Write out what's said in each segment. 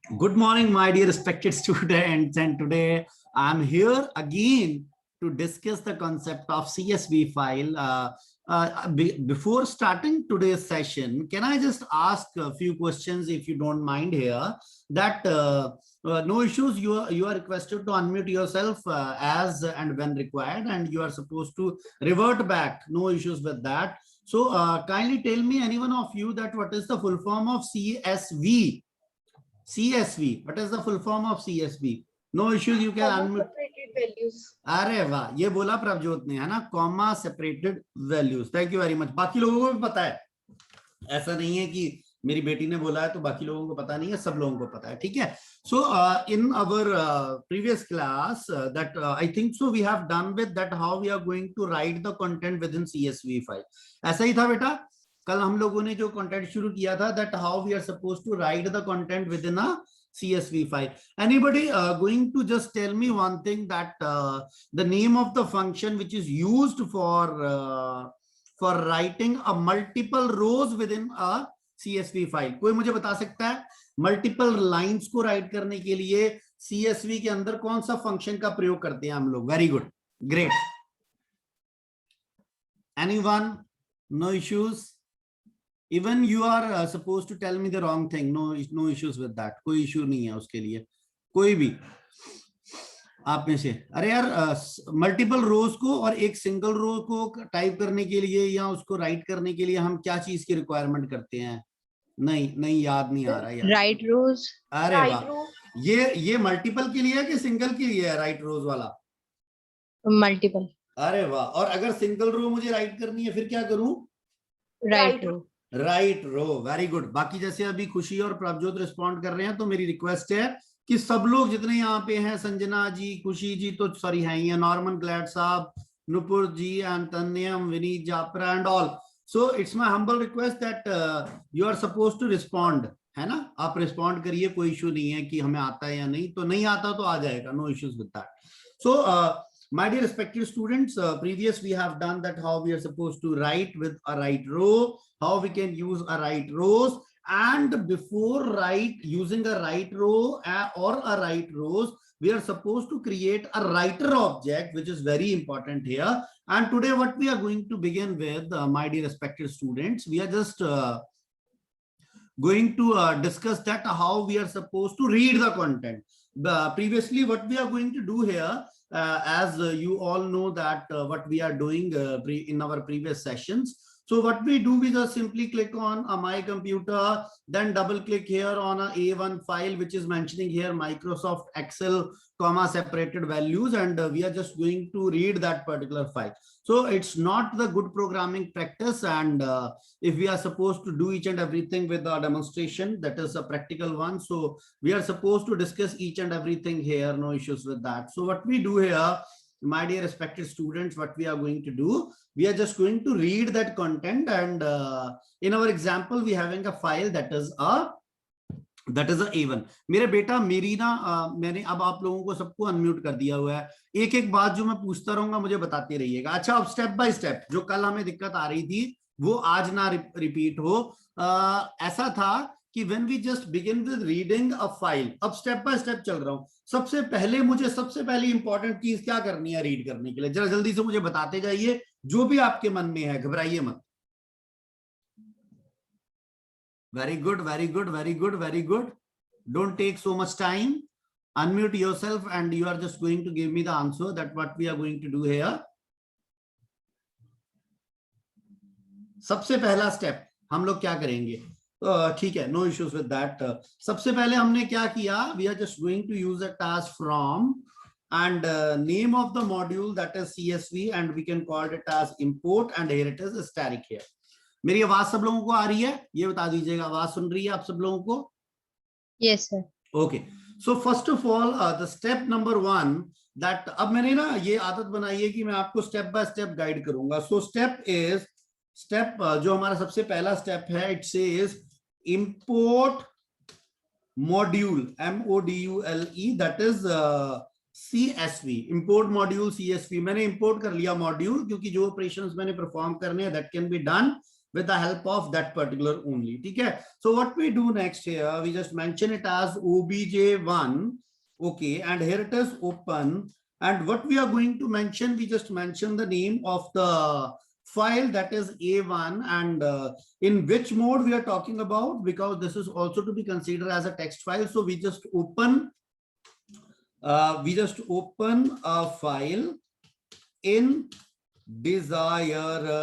Good morning, my dear respected students, and today I'm here again to discuss the concept of CSV file. Before starting today's session, can I just ask a few questions, if you don't mind here? That no issues. You are requested to unmute yourself as and when required, and you are supposed to revert back. No issues with that. So kindly tell me, anyone of you, that what is the full form of CSV? CSV. What is the full form of CSV? No issues. You can unmute. Separated values. अरे वाह, ये बोला प्रभजोत ने, है ना, comma separated values. Thank you very much. बाकी लोगों को भी पता है, ऐसा नहीं है कि मेरी बेटी ने बोला है तो बाकी लोगों को पता नहीं है, सब लोगों को पता है. ठीक है. So in our previous class that I think so we have done with that how we are going to write the content within CSV file. ऐसा ही था बेटा. कल हम लोगों ने जो कंटेंट शुरू किया था, that how we are suppose to write the content within a CSV file. Anybody going to just tell me one thing, that the name of the function which is used for writing a multiple rows within a CSV file? कोई मुझे बता सकता है multiple lines को right करने के लिए CSV के अंदर कौन सा फंक्शन का प्रयोग करते हैं हम लोग? Very good, great. Anyone? No issues? Even you are supposed to tell me the wrong thing. No issues with that. कोई इश्यू नहीं है उसके लिए. कोई भी आप में से, अरे यार, मल्टीपल रोज को और एक सिंगल रो को टाइप करने के लिए या उसको राइट करने के लिए हम क्या चीज की रिक्वायरमेंट करते हैं? नहीं याद नहीं आ रहा यार. राइट रोज. अरे वाह, ये मल्टीपल के लिए है कि सिंगल के लिए है राइट रोज वाला? मल्टीपल. अरे वाह. और अगर सिंगल रो मुझे राइट करनी है फिर क्या करूं? Right row. Right row. Very good. बाकी जैसे अभी खुशी और प्रभजोत रिस्पॉन्ड कर रहे हैं, तो मेरी रिक्वेस्ट है कि सब लोग जितने यहाँ पे हैं, संजना जी, खुशी जी तो सॉरी है ही, नॉर्मन ग्लैड साहब, Nupur ji, and Tanyam, Vineet Japra and all. So it's my humble request that you are suppose to respond, है ना. आप रिस्पॉन्ड करिए, कोई इश्यू नहीं है कि हमें आता है या नहीं. तो नहीं आता तो आ जाएगा, no issues with that. So my dear respected students, previous we have done that how we are supposed to write with a right row, how we can use a right rows, and before using a right row or a right rows, we are supposed to create a writer object, which is very important here. And today what we are going to begin with, my dear respected students, we are just going to discuss that how we are supposed to read the content. Previously what we are going to do here, as you all know that what we are doing in our previous sessions. So what we do, we just simply click on my computer, then double click here on a A1 file, which is mentioning here Microsoft Excel, comma separated values, and we are just going to read that particular file. So it's not the good programming practice, and if we are supposed to do each and everything with a demonstration, that is a practical one. So we are supposed to discuss each and everything here, no issues with that. So what we do here, my dear respected students, what we are going to do, we are just going to read that content, and in our example we having a file that is a A1. मेरे बेटा मेरी ना मैंने अब आप लोगों को सबको अनम्यूट कर दिया हुआ है. एक एक बात जो मैं पूछता रहूंगा मुझे बताते रहिएगा. अच्छा, अब स्टेप बाय स्टेप जो कल हमें दिक्कत आ रही थी वो आज ना रिपीट हो. ऐसा था कि when we just begin with reading a file, अब स्टेप बाय स्टेप चल रहा हूं. सबसे पहली इंपॉर्टेंट चीज क्या करनी है रीड करने के लिए? जरा जल्दी से मुझे बताते जाइए, जो भी आपके मन में है, घबराइए मत. Very good, very good, very good, very good. Don't take so much time. Unmute yourself and you are just going to give me the answer that what we are going to do here. सबसे पहला step हम लोग क्या करेंगे? ठीक है, no issues with that. सबसे पहले हमने क्या किया, we are just going to use a task from and name of the module, that is CSV, and we can call it as import, and here it is static here. मेरी आवाज सब लोगों को आ रही है? ये बता दीजिएगा, आवाज सुन रही है आप सब लोगों को? Yes sir. Okay, so first of all the step number 1, that अब मैंने ना ये आदत बनाई है कि मैं आपको स्टेप बाय स्टेप गाइड करूंगा. सो स्टेप जो हमारा सबसे पहला स्टेप है, it says import module, MODULE, that is CSV, import module CSV. मैंने import कर लिया मॉड्यूल, क्योंकि जो ऑपरेशंस मैंने परफॉर्म करने हैं that can be done with the help of that particular only. Okay. So what we do next here, we just mention it as obj1. Okay. And here it is open. And what we are going to mention, we just mention the name of the file, that is A1, and in which mode we are talking about, because this is also to be considered as a text file. So we just open a file in desired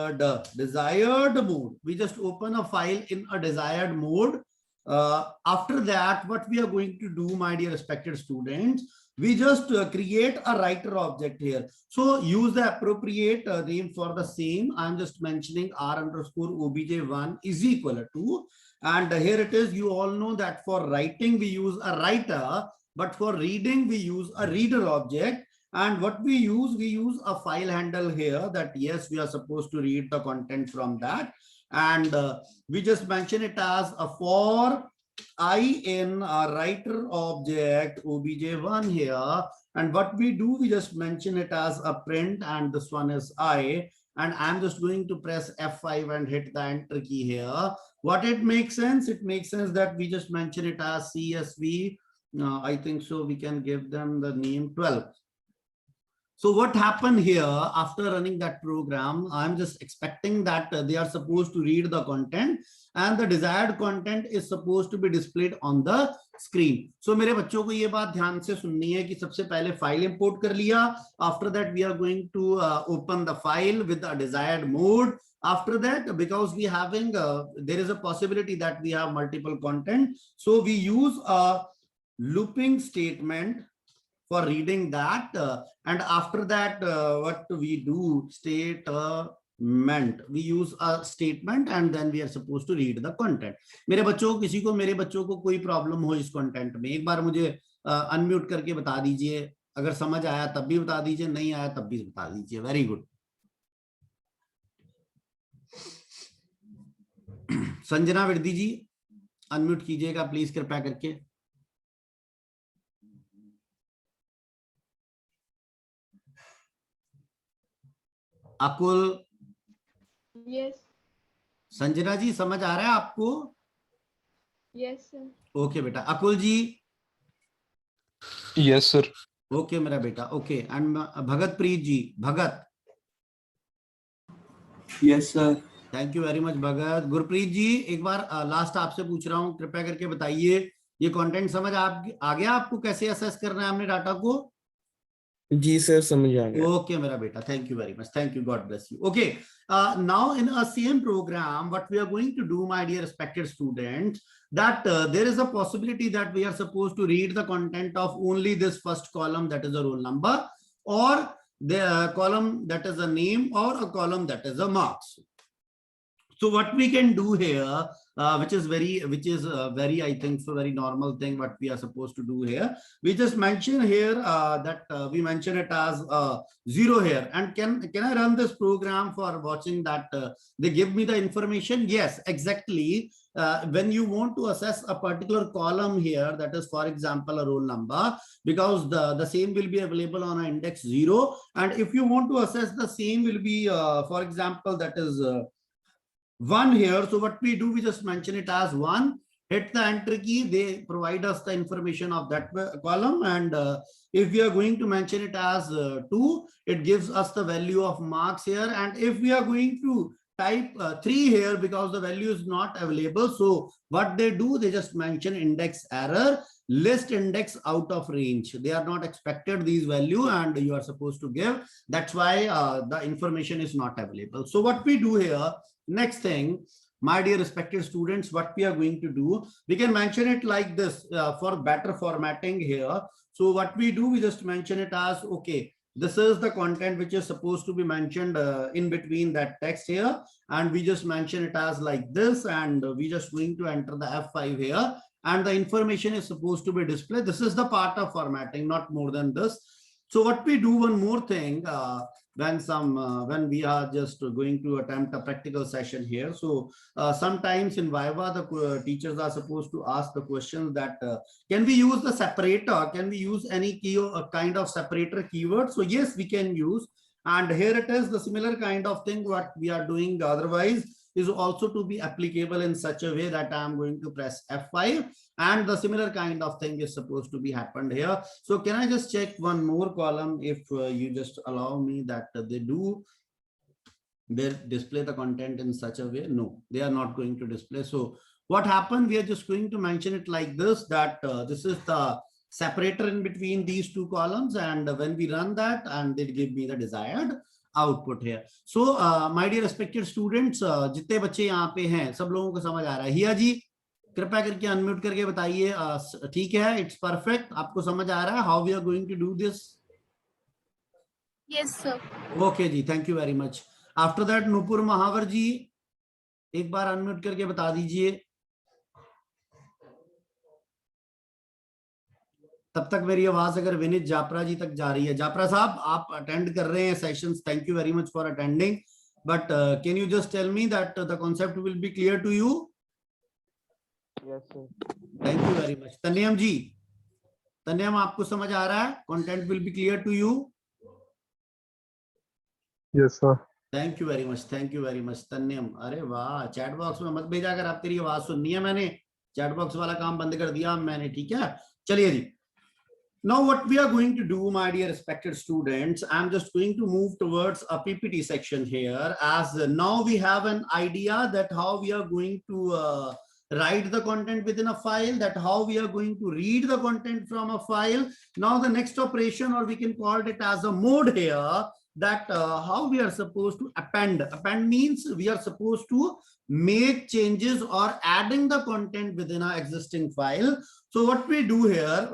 mode. We just open a file in a desired mode. After that, what we are going to do, my dear respected students, we just create a writer object here. So use the appropriate name for the same. I'm just mentioning r_obj1 is equal to, and here it is. You all know that for writing we use a writer, but for reading we use a reader object. And what we use a file handle here, that yes, we are supposed to read the content from that. And we just mention it as a for I in a writer object obj1 here. And what we do, we just mention it as a print, and this one is I. And I'm just going to press F5 and hit the enter key here. What it makes sense? It makes sense that we just mention it as CSV. I think so. We can give them the name 12. So what happened here after running that program, I'm just expecting that they are supposed to read the content and the desired content is supposed to be displayed on the screen. So मेरे बच्चों को ये बात ध्यान से सुननी है कि सबसे पहले file import कर लिया. After that we are going to open the file with the desired mode. After that, because we having there is a possibility that we have multiple content, so we use a looping statement for reading that, and after that what we do, statement, we use a statement and then we are supposed to read the content. मेरे बच्चों को कोई problem हो इस content में, एक बार मुझे unmute करके बता दीजिए. अगर समझ आया तब भी बता दीजिए, नहीं आया तब भी बता दीजिए. Very good. Sanjana Virdi ji unmute कीजिएगा प्लीज कृपया करके. अकुल. यस. संजना जी समझ आ रहा है आपको? Yes sir. ओके बेटा. अकुल जी. Yes sir. ओके मेरा बेटा. Okay. And Bhagat Preet ji. Bhagat. Yes sir. Thank you very much Bhagat. Gurpreet ji एक बार लास्ट आपसे पूछ रहा हूँ, कृपया करके बताइए ये कंटेंट समझ आ गया आपको, कैसे असेस करना है हमने डाटा को? जी सर समझ आ गया. Okay, मेरा बेटा. Thank you very much. Thank you. God bless you. Okay. Now in a same program, what we are going to do, my dear respected students, that there is a possibility that we are supposed to read the content of only this first column, that is a roll number, or the column that is a name, or a column that is a marks. So what we can do here, which is very, I think so very normal thing what we are supposed to do here. We just mention here that we mention it as 0 here. And can I run this program for watching that they give me the information? Yes, exactly. When you want to assess a particular column here, that is for example a roll number, because the same will be available on an index 0. And if you want to assess the same will be for example that is 1 here. So what we do, we just mention it as 1, hit the enter key, they provide us the information of that column. And if we are going to mention it as 2, it gives us the value of marks here. And if we are going to type 3 here, because the value is not available, so what they do, they just mention index error, list index out of range. They are not expected these value and you are supposed to give. That's why the information is not available. So what we do here, next thing, my dear respected students, what we are going to do, we can mention it like this for better formatting here. So what we do, we just mention it as, okay, this is the content which is supposed to be mentioned in between that text here. And we just mention it as like this, and we just going to enter the F5 here. And the information is supposed to be displayed. This is the part of formatting, not more than this. So what we do, one more thing, when we are just going to attempt a practical session here. So sometimes in Viva, the teachers are supposed to ask the questions that can we use the separator? Can we use any kind of separator keyword? So yes, we can use. And here it is the similar kind of thing what we are doing. Otherwise, is also to be applicable in such a way that I am going to press F5, and the similar kind of thing is supposed to be happened here. So can I just check one more column if you just allow me that they do they display the content in such a way? No, they are not going to display. So what happened, we are just going to mention it like this, that this is the separator in between these two columns, and when we run that, and it give me the desired output here. So my dear respected students, जितने बच्चे यहाँ पे हैं सब लोगों को समझ आ रहा है? हिया जी कृपया करके अनम्यूट करके बताइए, ठीक है, इट्स परफेक्ट, आपको समझ आ रहा है how we are going to do this? Yes, sir. Okay ji, thank you very much. After that Nupur Mahawar ji एक बार अनम्यूट करके बता दीजिए. तब तक मेरी आवाज अगर विनीत जापरा जी तक जा रही है. जापरा साहब आप अटेंड कर रहे हैं sessions, thank you very much for attending, but can you just tell me that the concept will be clear to you? Yes, sir. Thank you very much. Tanyam ji, Tanyam आपको समझ आ रहा है? Content will be clear to you? Yes, sir. Thank you very much, thank you very much Tanyam. अरे वाह, chat box में मत भेजा कर, आप तेरी आवाज सुननी है मैंने, चैट बॉक्स वाला काम बंद कर दिया मैंने, ठीक है? चलिए जी. Now what we are going to do, my dear respected students, I'm just going to move towards a PPT section here, as now we have an idea that how we are going to write the content within a file, that how we are going to read the content from a file. Now the next operation, or we can call it as a mode here, that how we are supposed to append. Append means we are supposed to make changes or adding the content within our existing file. So what we do here,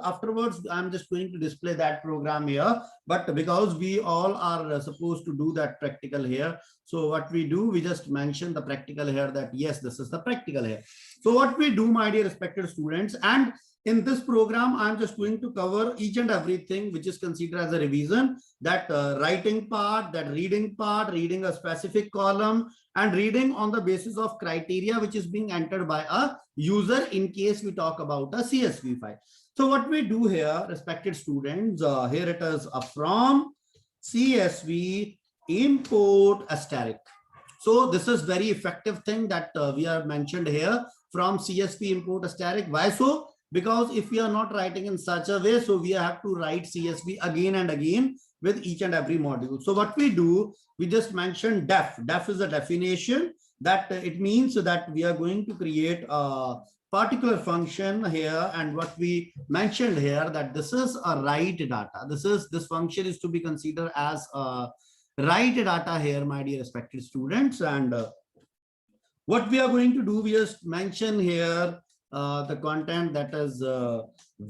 afterwards, I'm just going to display that program here, but because we all are supposed to do that practical here, so what we do, we just mention the practical here, that yes, this is the practical here. So what we do, my dear respected students, and in this program, I'm just going to cover each and everything which is considered as a revision, that writing part, that reading part, reading a specific column, and reading on the basis of criteria which is being entered by a user in case we talk about a CSV file. So what we do here, respected students, here it is from CSV import asterisk. So this is very effective thing that we are mentioned here from CSV import asterisk. Why so? Because if we are not writing in such a way, so we have to write CSV again and again with each and every module. So what we do, we just mention def. Def is a definition, that it means that we are going to create a particular function here, and what we mentioned here, that this is a write data. This function is to be considered as a write data here, my dear respected students. And what we are going to do, we just mention here the content that is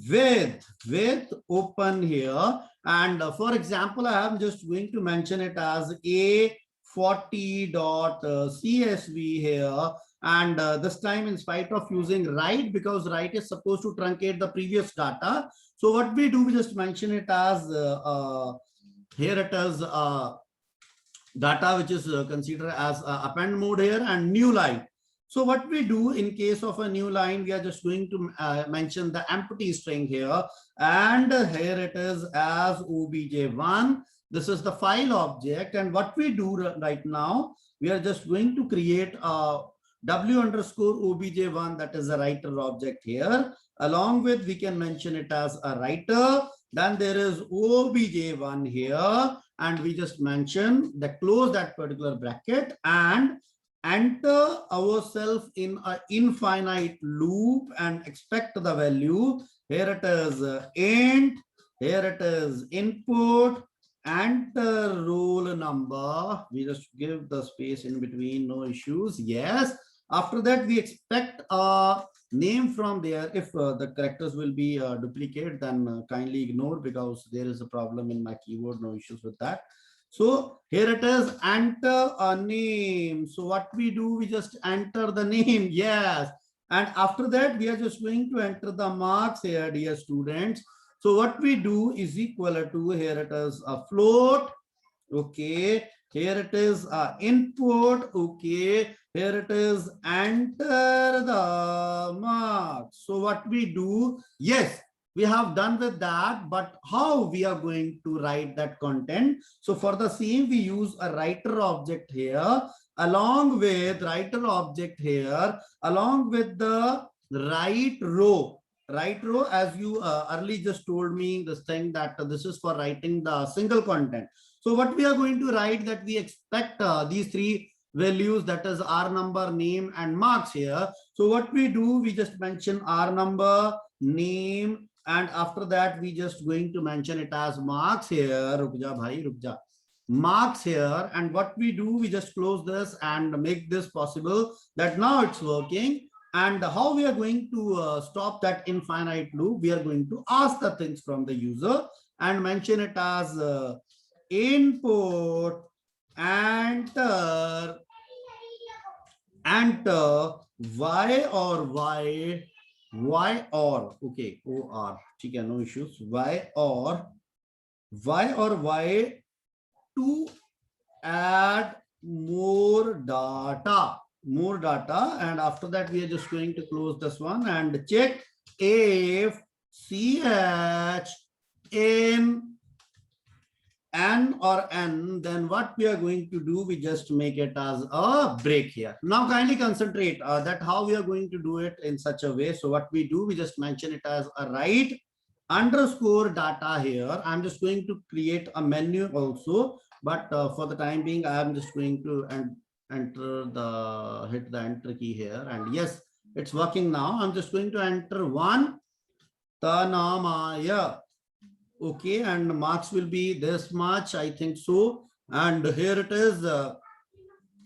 with open here, and for example, I am just going to mention it as a40.csv here, and this time in spite of using write, because write is supposed to truncate the previous data. So what we do, we just mention it as here it is data which is considered as append mode here, and new line. So what we do in case of a new line, we are just going to mention the empty string here, and here it is as obj1. This is the file object, and what we do right now, we are just going to create a w_obj1, that is a writer object here. Along with, we can mention it as a writer. Then there is obj1 here, and we just mention the close that particular bracket and enter ourselves in an infinite loop and expect the value. Here it is int, here it is input, enter roll number. We just give the space in between, no issues. Yes. After that, we expect a name from there. If the characters will be duplicate, then kindly ignore, because there is a problem in my keyboard, no issues with that. So here it is, enter a name. So what we do, we just enter the name. Yes. And after that, we are just going to enter the marks here, dear students. So what we do is equal to, here it is a float. Okay. Here it is input. Okay. Here it is enter the marks. So what we do, yes, we have done with that, but how we are going to write that content? So for the same, we use a writer object here. along with writer object here, along with the right row. Right row, as you early just told me this thing that this is for writing the single content. So what we are going to write, that we expect these three values, that is R number, name and marks here. So what we do, we just mention R number, name, and after that we just going to mention it as marks here. Rukja bhai, rukja. Marks here, and what we do, we just close this and make this possible, that now it's working. And how we are going to stop that infinite loop, we are going to ask the things from the user and mention it as input enter y or okay, or okay, no issues, y or y to add more data, and after that we are just going to close this one and check if ch in n or n, then what we are going to do, we just make it as a break here. Now kindly concentrate that how we are going to do it in such a way. So what we do, we just mention it as a write underscore data here. I'm just going to create a menu also, but for the time being I am just going to hit the enter key here, and yes, it's working now. I'm just going to enter one Tanamaya. Okay, and marks will be this much, I think so. And here it is.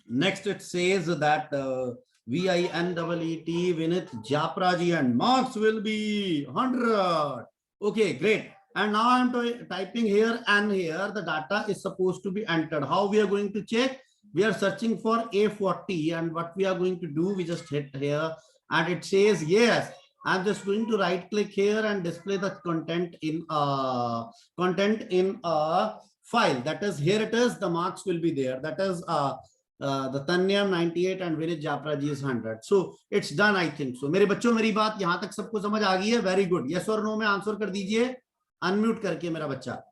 Next it says that VINEET Vinith Japraji, and marks will be 100. Okay, great. And now I'm typing here, and here the data is supposed to be entered. How we are going to check? We are searching for A40, and what we are going to do, we just hit here and it says yes. I'm just going to right click here and display the content in a file. That is, here it is, the marks will be there. That is the Tanyam 98 and Vinit Japraji is 100. So it's done, I think so. मेरे बच्चों, मेरी बात यहाँ तक सबको समझ आ गई है? Very good. Yes or no में आंसर कर दीजिए, अनम्यूट करके मेरा बच्चा.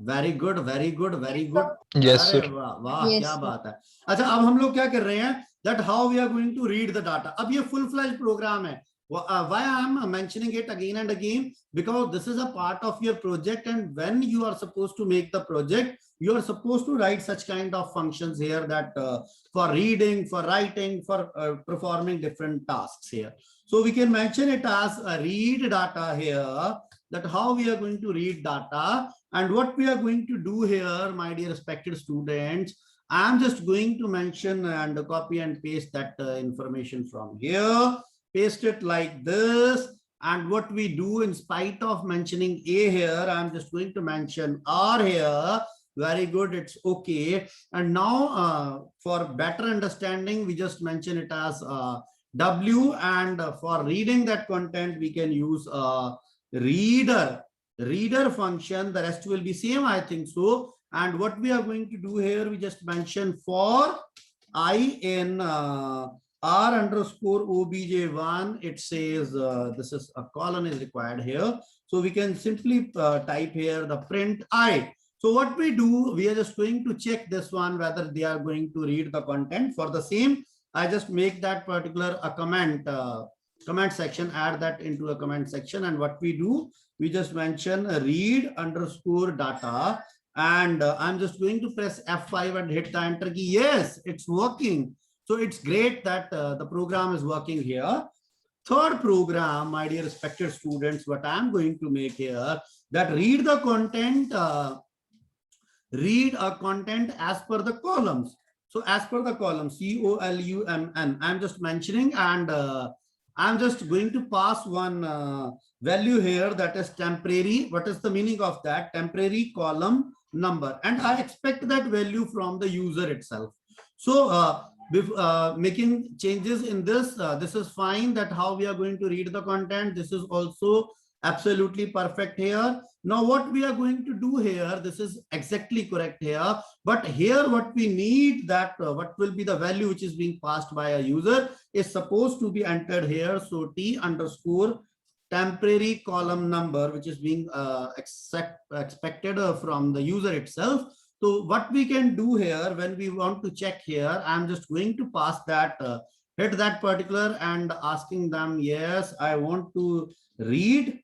Very good, very good, very good. Yes, sir. वाह वाह, Yes, क्या sir. बात है. अच्छा, अब हम लोग क्या कर रहे हैं, that how we are going to read the data. अब ये full fledged program है. Why I am mentioning it again and again, because this is a part of your project, and when you are supposed to make the project, you are supposed to write such kind of functions here, that for reading, for writing, for performing different tasks here. So we can mention it as a read data here, that how we are going to read data. And what we are going to do here, my dear respected students, I'm just going to mention and copy and paste that information from here, paste it like this. And what we do, in spite of mentioning A here, I'm just going to mention R here. Very good, it's okay. And now for better understanding, we just mention it as W, and for reading that content, we can use reader function. The rest will be same, I think so. And what we are going to do here, we just mention for I in R underscore obj1, it says this is a colon is required here. So we can simply type here the print I. So what we do, we are just going to check this one, whether they are going to read the content. For the same, I just make that particular a comment section, add that into a comment section. And what we do, we just mention read underscore data. And I'm just going to press F5 and hit the enter key. Yes, it's working. So it's great that the program is working here. Third program, my dear respected students, what I'm going to make here, that read the content, read a content as per the columns. So as per the column, COLUMN, I'm just mentioning, and I'm just going to pass one value here, that is temporary. What is the meaning of that? Temporary column number. And I expect that value from the user itself. So making changes in this, this is fine, that how we are going to read the content. This is also absolutely perfect here. Now what we are going to do here, this is exactly correct here, but here what we need, that what will be the value which is being passed by a user is supposed to be entered here. So T underscore temporary column number, which is being expected from the user itself. So what we can do here when we want to check here, I'm just going to pass that, hit that particular and asking them, yes, I want to read.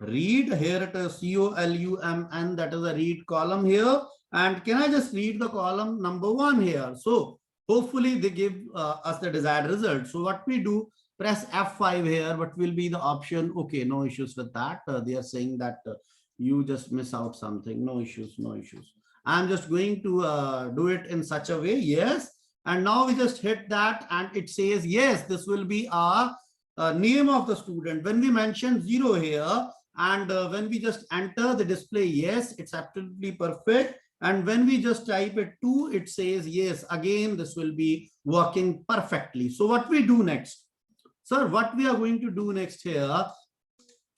Here it is COLUMN, that is a read column here. And can I just read the column number 1 here? So hopefully they give us the desired result. So what we do, press F5 here. What will be the option? Okay, no issues with that. They are saying that you just miss out something. No issues, no issues. I'm just going to do it in such a way. Yes. And now we just hit that and it says, yes, this will be our name of the student. When we mention 0 here and when we just enter the display, yes, it's absolutely perfect. And when we just type it 2, it says, yes, again, this will be working perfectly. So what we do next? Sir, what we are going to do next here,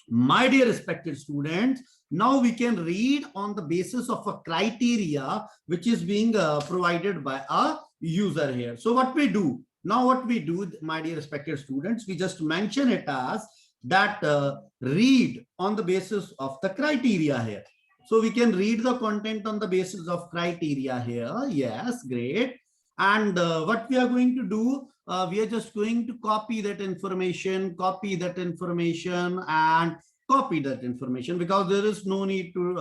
my dear respected students, now we can read on the basis of a criteria which is being provided by a user here. So what we do, now what we do, my dear respected students, we just mention it as that read on the basis of the criteria here. So we can read the content on the basis of criteria here. Yes, great. And what we are going to do, we are just going to copy that information, and copy that information, because there is no need to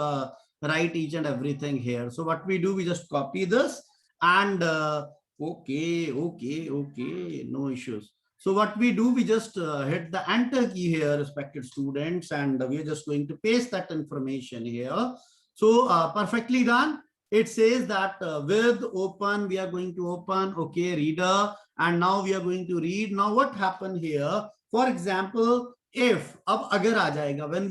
write each and everything here. So what we do, we just copy this and okay, no issues. So what we do, we just hit the enter key here, respected students, and we are just going to paste that information here. So perfectly done. It says that with open, we are going to open, okay, reader, and now we are going to read. Now what happened here? For example, if ab agar aa jayega, when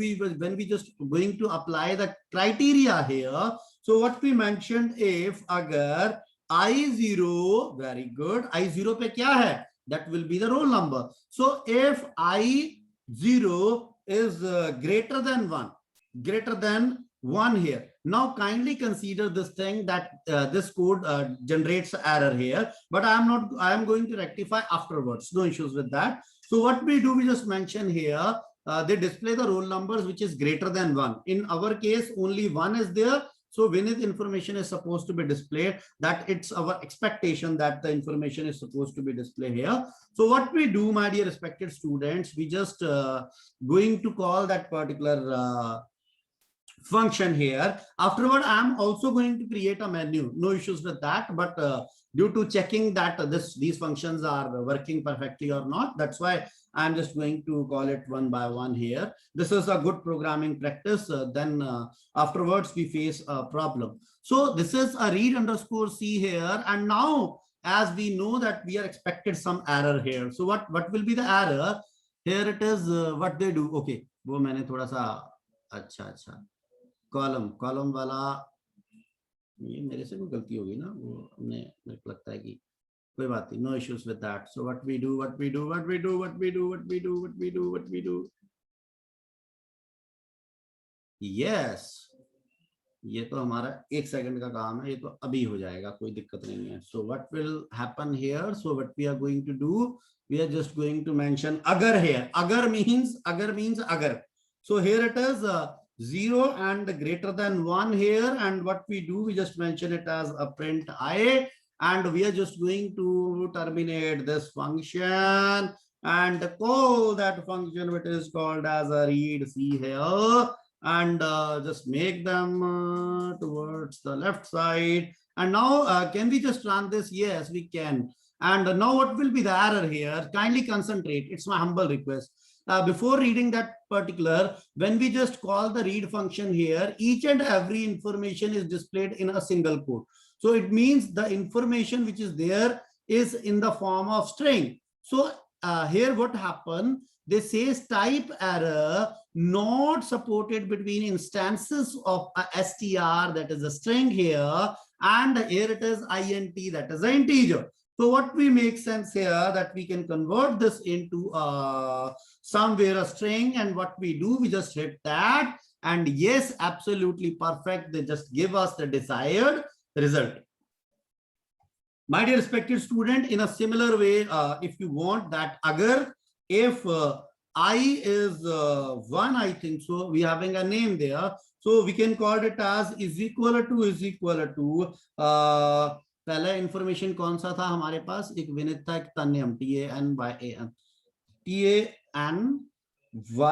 we just going to apply the criteria here. So what we mentioned, if agar I0, very good, I0 pe kya hai? That will be the roll number. So if I0 is greater than 1 here. Now kindly consider this thing that this code generates error here, but I am going to rectify afterwards. No issues with that. So what we do, we just mention here, they display the roll numbers which is greater than 1. In our case, only 1 is there. So when the information is supposed to be displayed, that it's our expectation that the information is supposed to be displayed here. So what we do, my dear respected students, we just going to call that particular function here. Afterward, I'm also going to create a menu. No issues with that, but due to checking that these functions are working perfectly or not, that's why I'm just going to call it one by one here. This is a good programming practice. Then afterwards we face a problem. So this is a read underscore C here. And now, as we know that we are expected some error here. So what will be the error? Here it is, what they do. Okay, वो मैंने थोड़ा सा अच्छा column वाला, ये मेरे से कोई गलती होगी ना, वो मेरे को लगता है कि कोई बात नहीं, no issues with that. So what we do, yes, ये तो हमारा 1 सेकंड का काम है, ये तो अभी हो जाएगा, कोई दिक्कत नहीं है. So what will happen here? So what we are going to do, we are just going to mention agar here. Agar means agar. So here it is 0 and greater than 1 here, and what we do, we just mention it as a print I, and we are just going to terminate this function and call that function which is called as a read C here, and just make them towards the left side. And now can we just run this? Yes, we can. And now what will be the error here? Kindly concentrate, it's my humble request. Before reading that particular, when we just call the read function here, each and every information is displayed in a single quote. So it means the information which is there is in the form of string. So here what happened, they says type error not supported between instances of a str, that is a string here, and here it is int, that is an integer. So what we make sense here, that we can convert this into somewhere a string, and what we do, we just hit that, and yes, absolutely perfect. They just give us the desired result. My dear respected student, in a similar way, if you want that agar, if I is 1, I think so, we having a name there. So we can call it as is equal to पहला information कौन सा था हमारे पास, एक विनित था, एक तन्यम,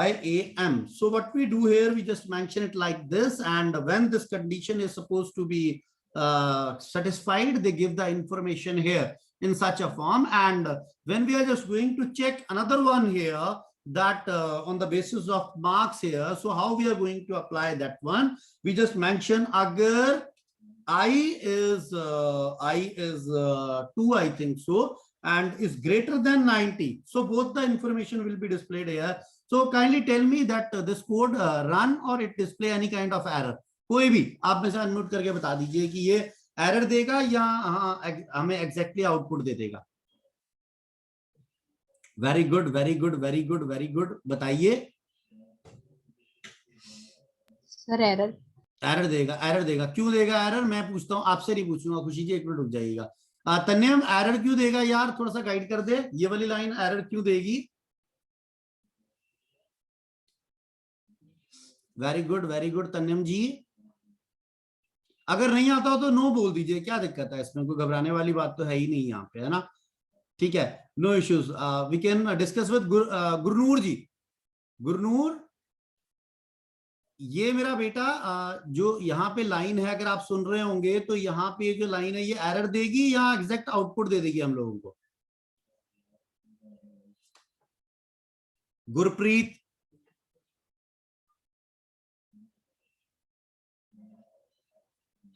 TANYAM. So what we do here, we just mention it like this, and when this condition is supposed to be satisfied, they give the information here in such a form. And when we are just going to check another one here, that on the basis of marks here, so how we are going to apply that one, we just mention agar I is 2, I think so, and is greater than 90. So both the information will be displayed here. So kindly tell me that this code run or it display any kind of error. कोई भी आप में से unmute करके बता दीजिए कि ये एरर देगा या हमें एग्जैक्टली आउटपुट दे देगा. Very good, very good, very good, very good. बताइए. Sir error. एरर देगा, एरर देगा. क्यों देगा एरर? मैं पूछता हूं, आपसे नहीं पूछूंगा. खुशी जी 1 मिनट रुक जाइएगा. तन्यम एरर क्यों देगा यार, थोड़ा सा गाइड कर दे. ये वाली लाइन एरर क्यों देगी? वेरी गुड, वेरी गुड तन्यम जी. अगर नहीं आता हो तो नो बोल दीजिए, क्या दिक्कत है इसमें, कोई घबराने वाली बात तो है ही नहीं यहाँ पे, है ना. ठीक है, no issues. We can discuss with Gurnoor ji. Gurnoor, ये मेरा बेटा जो यहाँ पे लाइन है, अगर आप सुन रहे होंगे तो यहाँ पे जो लाइन है ये एरर देगी या एग्जैक्ट आउटपुट दे देगी हम लोगों को? गुरप्रीत,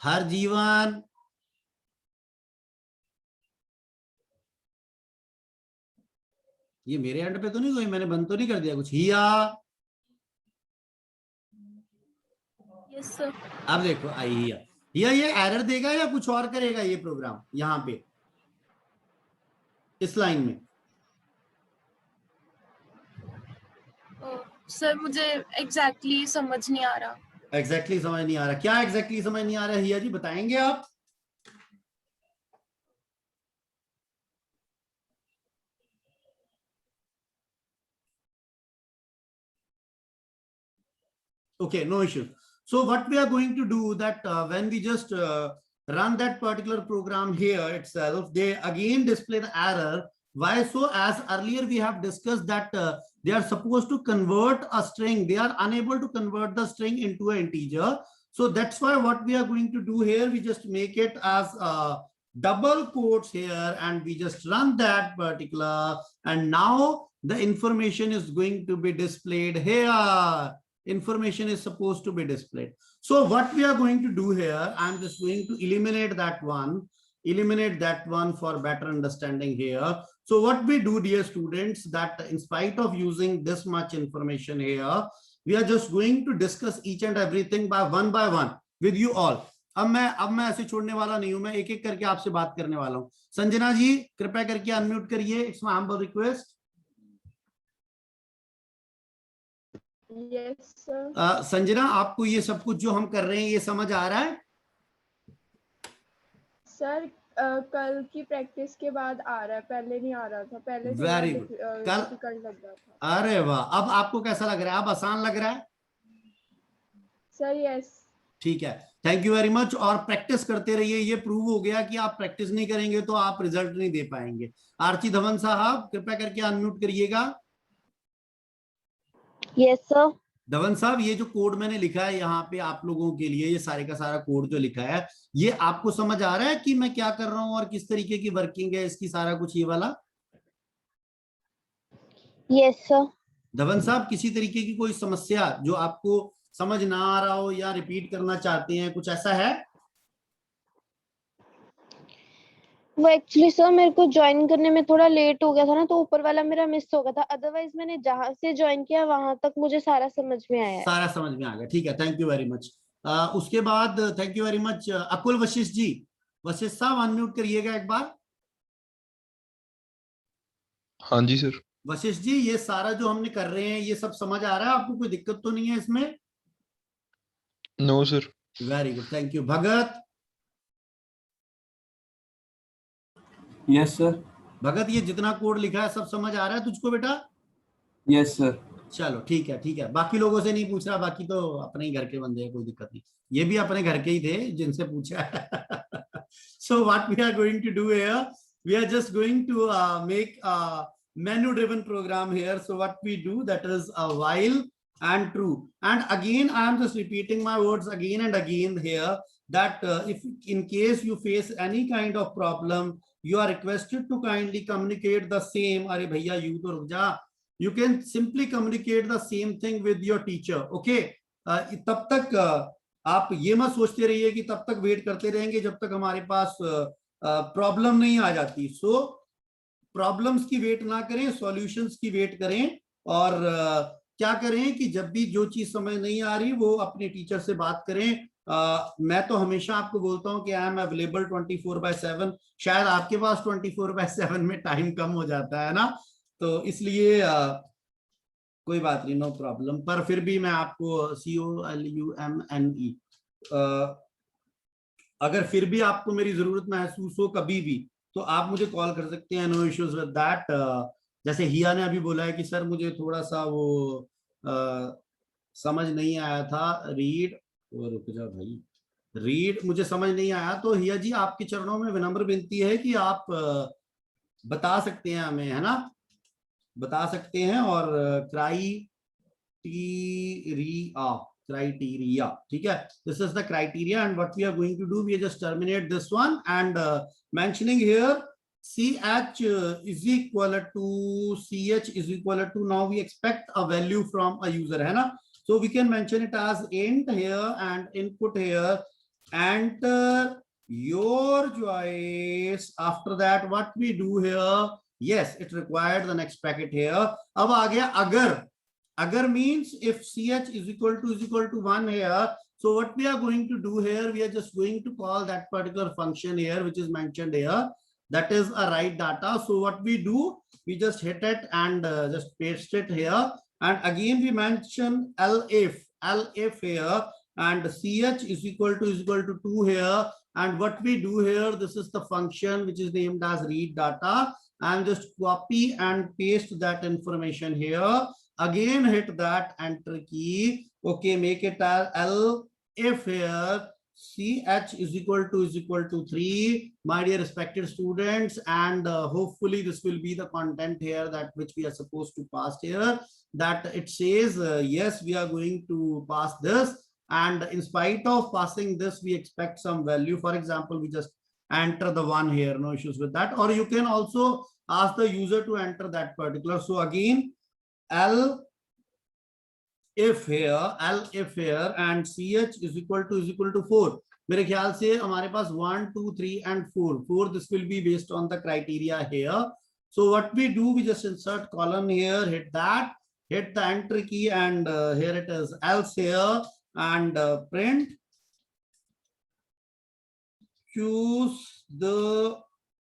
हर जीवन, ये मेरे एंड पे तो नहीं कोई, मैंने बंद तो नहीं कर दिया कुछ? हिया, यस सर. अब देखो आई हिया. हिया ये एरर देगा या कुछ और करेगा ये प्रोग्राम यहाँ पे इस लाइन में? सर मुझे एग्जैक्टली समझ नहीं आ रहा. एग्जैक्टली समझ नहीं आ रहा? क्या एग्जैक्टली समझ नहीं आ रहा हिया जी, बताएंगे आप? Okay, no issue. So what we are going to do that when we just run that particular program here itself, they again display the error. Why so? As earlier we have discussed that they are supposed to convert a string. They are unable to convert the string into an integer. So that's why what we are going to do here, we just make it as double quotes here, and we just run that particular, and now the information is going to be displayed here. Information is supposed to be displayed. So what we are going to do here, I'm just going to eliminate that one for better understanding here. So what we do, dear students, that in spite of using this much information here, we are just going to discuss each and everything by one with you all. अब मैं ऐसे छोड़ने वाला नहीं हूं, मैं एक एक करके आपसे बात करने वाला हूं. संजना जी कृपया करके अनम्यूट करिए, it's my humble request. Yes sir. Sanjana, आपको ये सब कुछ जो हम कर रहे हैं ये समझ आ रहा है? सर कल की प्रैक्टिस के बाद आ रहा है, पहले नहीं आ रहा था. पहले वेरी गुड. कल डिफिकल्ट लग रहा था. अरे वाह, अब आपको कैसा लग रहा है? अब आसान लग रहा है? Sir yes. ठीक है, थैंक यू वेरी मच. और प्रैक्टिस करते रहिए. ये प्रूव हो गया कि आप प्रैक्टिस नहीं करेंगे तो आप रिजल्ट नहीं दे पाएंगे. आरती धवन साहब कृपया करके अनम्यूट करिएगा. Yes sir. धवन साहब, ये जो कोड मैंने लिखा है यहाँ पे आप लोगों के लिए, ये सारे का सारा कोड जो लिखा है, ये आपको समझ आ रहा है कि मैं क्या कर रहा हूँ और किस तरीके की वर्किंग है इसकी, सारा कुछ ये वाला? Yes sir. धवन साहब, किसी तरीके की कोई समस्या जो आपको समझ ना आ रहा हो या रिपीट करना चाहते हैं, कुछ ऐसा है? वो एक्चुअली सर मेरे को ज्वाइन करने में थोड़ा लेट हो गया था ना, तो ऊपर वाला मेरा मिस हो गया था. अदरवाइज मैंने जहां से ज्वाइन किया वहां तक मुझे सारा समझ में आया है. सारा समझ में आ गया. ठीक है, थैंक यू वेरी मच. उसके बाद थैंक यू वेरी मच अकुल वशिष्ठ जी. वशिष्ठ साहब अनम्यूट करिएगा एक बार. हाँ जी सर. वशिष्ठ जी, ये सारा जो हमने कर रहे हैं ये सब समझ आ रहा है आपको? कोई दिक्कत तो नहीं है इसमें? No sir. Very good, thank you. Bhagat. Yes sir. Bhagat, ये जितना कोड लिखा है सब समझ आ रहा है तुझको बेटा? Yes sir. चलो ठीक है, बाकी लोगों से नहीं पूछ रहा, बाकी तो अपने ही घर के बंदे हैं, कोई दिक्कत नहीं, ये भी अपने घर के ही थे जिनसे पूछा है। So what we are going to do here, we are just going to make a menu driven program here. So what we do, that is a while and true, and again I am just repeating my words again and again here, that if in case you face any kind of problem, you are requested to kindly communicate the same. Are bhaiya you to ruk ja. You can simply communicate the same thing with your teacher. Okay, तब तक आप ये मत सोचते रहिए कि तब तक वेट करते रहेंगे जब तक हमारे पास प्रॉब्लम नहीं आ जाती। सो प्रॉब्लम्स की वेट ना करें, सॉल्यूशंस की वेट करें, और क्या करें कि जब भी जो चीज समझ नहीं आ रही वो अपने टीचर से बात करें। मैं तो हमेशा आपको बोलता हूं कि आई एम अवेलेबल 24/7। शायद आपके पास 24/7 में टाइम कम हो जाता है ना, तो इसलिए कोई बात नहीं, नो प्रॉब्लम। पर फिर भी मैं आपको COLUMNE, अगर फिर भी आपको मेरी जरूरत महसूस हो कभी भी, तो आप मुझे कॉल कर सकते हैं, नो इश्यूज विद दैट। जैसे हिया ने अभी बोला है कि सर मुझे थोड़ा सा वो समझ नहीं आया था, रीड, रुक जा भाई, रीड मुझे समझ नहीं आया, तो हिया जी आपके चरणों में विनम्र विनती है कि आप बता सकते हैं हमें, है ना, बता सकते हैं। और criteria, ठीक है, this is the criteria, and what we are going to do, we just terminate this one and mentioning here CH is equal to, now we expect a value from a user, है ना, so we can mention it as int here and input here, enter your choice. After that what we do here, yes, it required the next packet here. अब आ गया agar means if ch is equal to 1 here, so what we are going to do here, we are just going to call that particular function here which is mentioned here, that is a write data. So what we do, we just hit it and just paste it here, and again we mention elif here, and ch is equal to 2 here, and what we do here, this is the function which is named as read data, and just copy and paste that information here, again hit that enter key. Okay, make it as elif here, ch is equal to 3, my dear respected students, and hopefully this will be the content here that which we are supposed to pass here, that it says yes, we are going to pass this, and in spite of passing this we expect some value. For example, we just enter the 1 here, no issues with that, or you can also ask the user to enter that particular. So again elif here and ch is equal to 4. मेरे ख्याल से हमारे पास 1 2 3 and 4, this will be based on the criteria here. So what we do, we just insert column here, hit that, hit the enter key, and here it is else here, and print choose the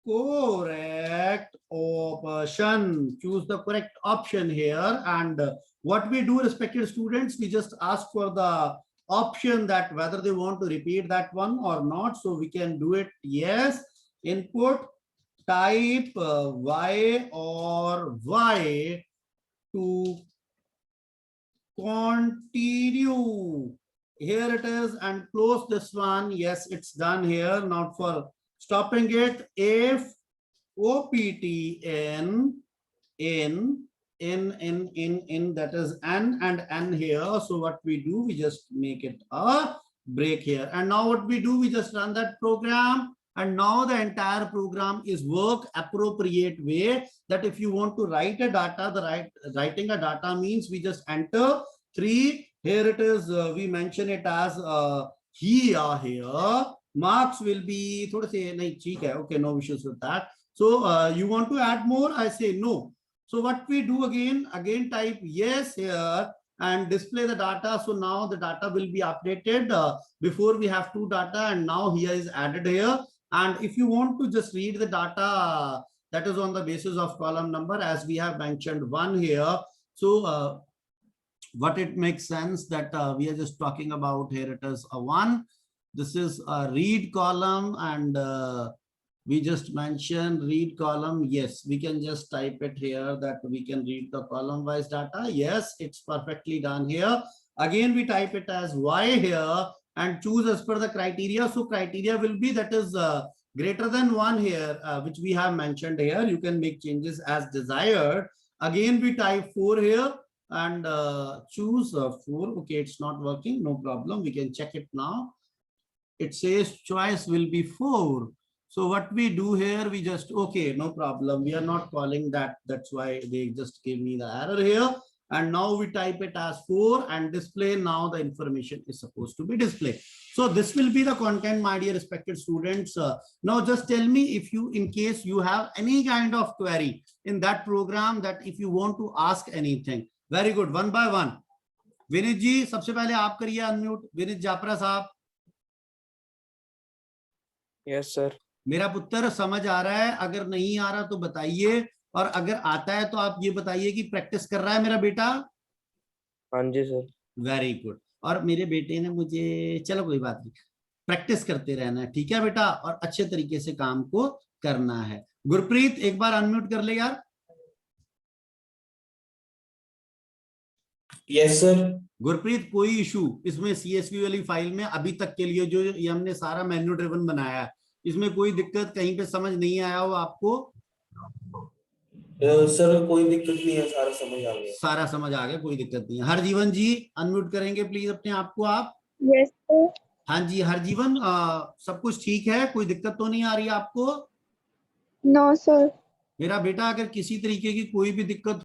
correct option, choose the correct option here. And what we do, respected students, we just ask for the option that whether they want to repeat that one or not. So we can do it yes, input type y or y to continue, here it is, and close this one. Yes, it's done here. Not for stopping it, if opt in that is n and n here. So what we do, we just make it a break here, and now what we do, we just run that program, and now the entire program is work appropriate way, that if you want to write a data, writing a data means we just enter 3, here it is, we mention it as here, marks will be thoda se nahi, theek hai, okay, no issues with that. So you want to add more, I say no. So what we do, again type yes here and display the data. So now the data will be updated. Before we have 2 data, and now here is added here. And if you want to just read the data that is on the basis of column number, as we have mentioned 1 here. So what it makes sense that we are just talking about here, it is a 1. This is a read column, and We just mentioned read column. Yes, we can just type it here that we can read the column wise data. Yes, it's perfectly done here. Again, we type it as Y here and choose as per the criteria. So criteria will be that is greater than 1 here, which we have mentioned here. You can make changes as desired. Again, we type 4 here and choose 4. Okay, it's not working. No problem. We can check it now. It says choice will be 4. So what we do here, we just, okay, no problem. We are not calling that. That's why they just gave me the error here. And now we type it as 4 and display. Now the information is supposed to be displayed. So this will be the content, my dear respected students. Now just tell me if you, in case you have any kind of query in that program, that if you want to ask anything. Very good. One by one. Vineet जी, सबसे पहले आप करिए unmute. Vineet जापरा साहब. Yes, sir. मेरा पुत्र समझ आ रहा है? अगर नहीं आ रहा तो बताइए, और अगर आता है तो आप ये बताइए कि प्रैक्टिस कर रहा है मेरा बेटा. हाँ जी सर. Very good. और मेरे बेटे ने मुझे, चलो कोई बात नहीं, प्रैक्टिस करते रहना है, ठीक है बेटा, और अच्छे तरीके से काम को करना है. गुरप्रीत एक बार अनम्यूट कर ले यार. Yes sir. गुरप्रीत, कोई इशू इसमें CSV वाली फाइल में अभी तक के लिए जो ये हमने सारा मेन्यू ड्रिवन बनाया है, इसमें कोई दिक्कत कहीं पे समझ नहीं आया हो आपको? सर कोई दिक्कत नहीं है, सारा समझ आ गया. सारा समझ आ गया, कोई दिक्कत नहीं है. हरजीवन जी अनम्यूट करेंगे प्लीज अपने आप को आप. Yes sir. हाँ जी हरजीवन, सब कुछ ठीक है? कोई दिक्कत तो नहीं आ रही आपको? No sir. मेरा बेटा, अगर किसी तरीके की कोई भी दिक्कत